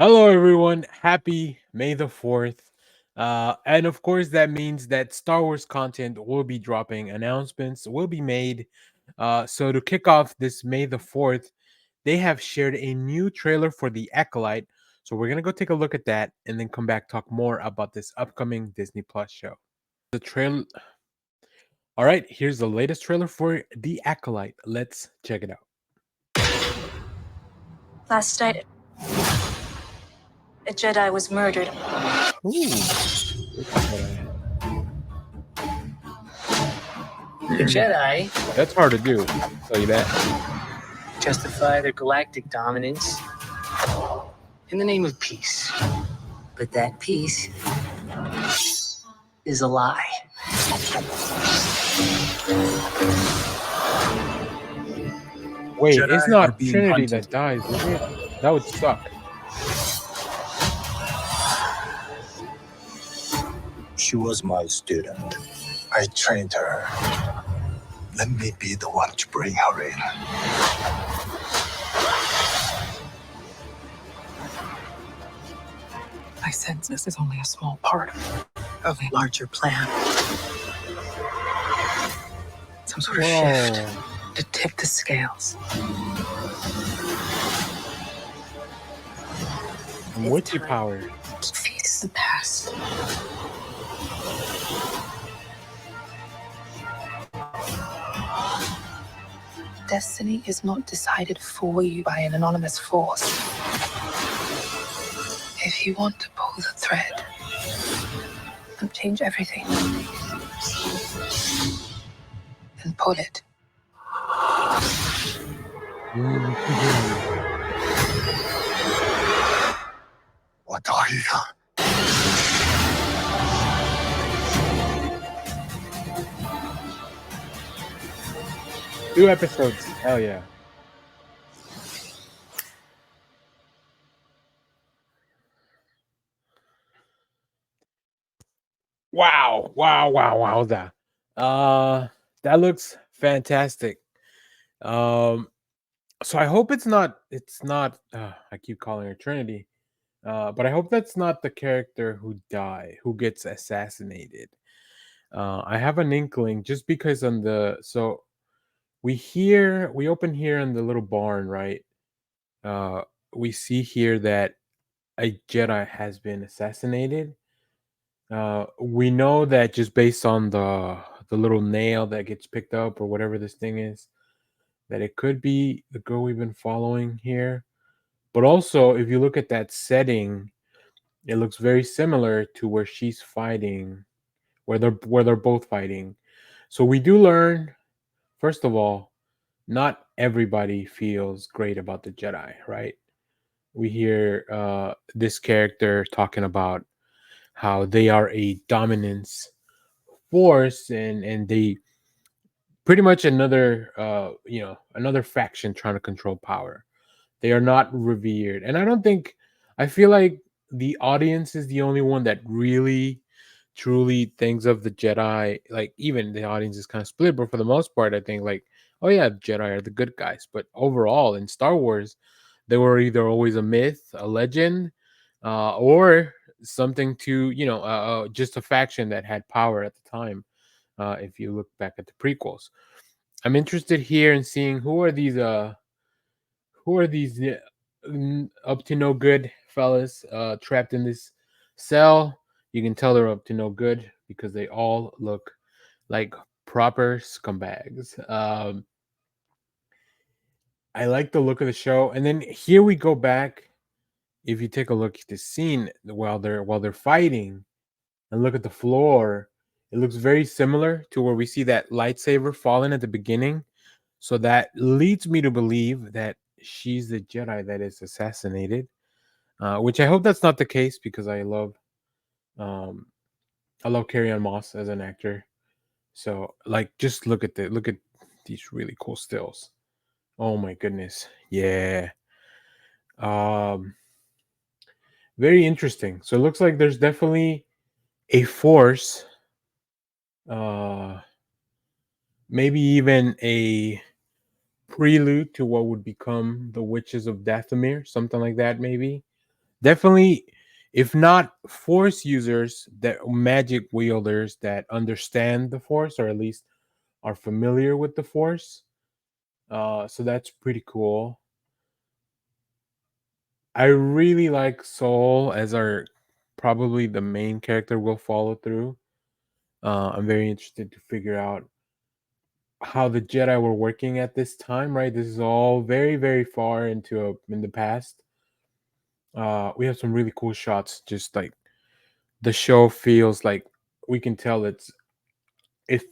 Hello, everyone. Happy May the 4th. And of course, that means that Star Wars content will be dropping, announcements will be made. So, to kick off this May the 4th, they have shared a new trailer for The Acolyte. So, we're going to go take a look at that and then come back talk more about this upcoming Disney Plus show. The trailer. All right, here's the latest trailer for The Acolyte. Let's check it out. Last night, a Jedi was murdered. Ooh, which Jedi? The Jedi That's hard to do. I'll tell you that. justify their galactic dominance in the name of peace. But that peace is a lie. Wait, Jedi it's are not being Trinity hunted. that dies, is it? That would suck. She was my student. I trained her. Let me be the one to bring her in. I sense this is only a small part of a larger plan. Some sort of shift to tip the scales. Witchy power. Face the past. Destiny is not decided for you by an anonymous force. If you want to pull the thread and change everything, then pull it. What are you? 2 episodes. Hell yeah. Wow. That looks fantastic. Um, so I hope it's not I keep calling her Trinity. But I hope that's not the character who gets assassinated. I have an inkling just because we open here in the little barn, right? Uh, we see here that a Jedi has been assassinated. We know that just based on the little nail that gets picked up or whatever this thing is, that it could be the girl we've been following here. But also, if you look at that setting, it looks very similar to where she's fighting, where they're both fighting. So we do learn, first of all, not everybody feels great about the Jedi, right? We hear this character talking about how they are a dominance force and they pretty much another faction trying to control power. They are not revered. And I feel like the audience is the only one that really truly thinks of the Jedi. Like, even the audience is kind of split, but for the most part, I think, like, oh yeah, Jedi are the good guys. But overall, in Star Wars, they were either always a myth, a legend, or something to, just a faction that had power at the time. If you look back at the prequels, I'm interested here in seeing who are these up to no good fellas trapped in this cell. You can tell they're up to no good because they all look like proper scumbags. I like the look of the show, and then here we go back. If you take a look at the scene while they're fighting and look at the floor, it looks very similar to where we see that lightsaber falling at the beginning. So that leads me to believe that she's the Jedi that is assassinated, which I hope that's not the case because um, I love Carrie Ann Moss as an actor. So, like, just look at these really cool stills. Oh my goodness, yeah. Um, Very interesting. So it looks like there's definitely a force, uh, maybe even a prelude to what would become the Witches of Dathomir, something like that, maybe. definitely, if not force users, that magic wielders that understand the force, or at least are familiar with the force. So that's pretty cool. I really like Soul as our probably the main character we'll follow through. I'm very interested to figure out how the Jedi were working at this time, right? This is all very, very far in the past. We have some really cool shots. Just like the show feels like we can tell it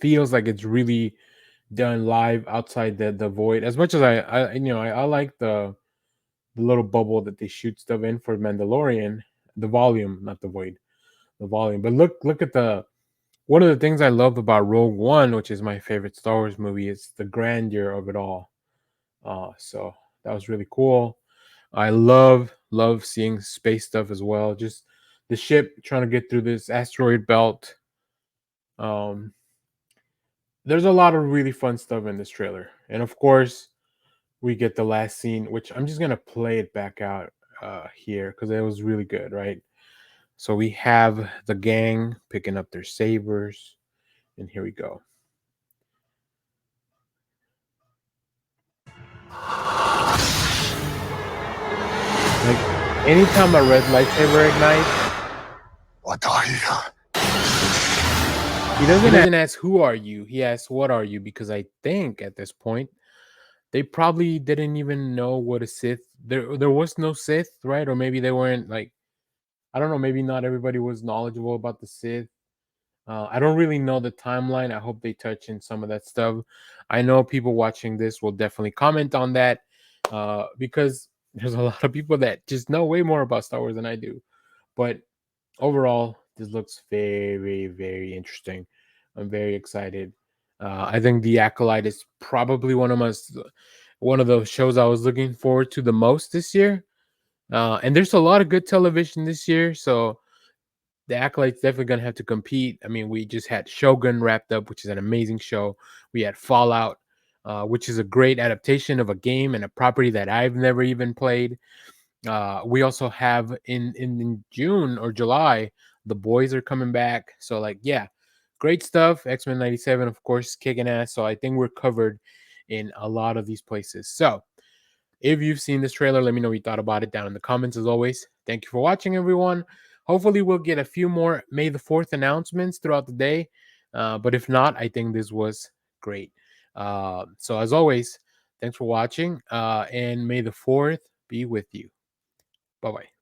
feels like it's really done live outside the void. As much as I like the little bubble that they shoot stuff in for Mandalorian, the volume, not the void, the volume. But look at the one of the things I love about Rogue One, which is my favorite Star Wars movie, is the grandeur of it all. So that was really cool. I love seeing space stuff as well. Just the ship trying to get through this asteroid belt. Um, there's a lot of really fun stuff in this trailer, and of course, we get the last scene, which I'm just gonna play it back out here because it was really good, right? So we have the gang picking up their sabers, and here we go. Like anytime a red lightsaber ignites, What are you? he doesn't ask who are you. He asks what are you, because I think at this point they probably didn't even know what a Sith. There was no Sith, right? Or maybe they weren't like, I don't know. Maybe not everybody was knowledgeable about the Sith. I don't really know the timeline. I hope they touch in some of that stuff. I know people watching this will definitely comment on that because there's a lot of people that just know way more about Star Wars than I do. But overall, this looks very, very interesting. I'm very excited. I think The Acolyte is probably one of those shows I was looking forward to the most this year. And there's a lot of good television this year, so the Acolyte's definitely gonna have to compete. I mean, we just had Shogun wrapped up, which is an amazing show. We had Fallout, which is a great adaptation of a game and a property that I've never even played. We also have in June or July, the boys are coming back. So like, yeah, great stuff. X-Men 97, of course, kicking ass. So I think we're covered in a lot of these places. So if you've seen this trailer, let me know what you thought about it down in the comments. As always, thank you for watching, everyone. Hopefully we'll get a few more May the 4th announcements throughout the day. But if not, I think this was great. So as always, thanks for watching, and may the 4th be with you. Bye-bye.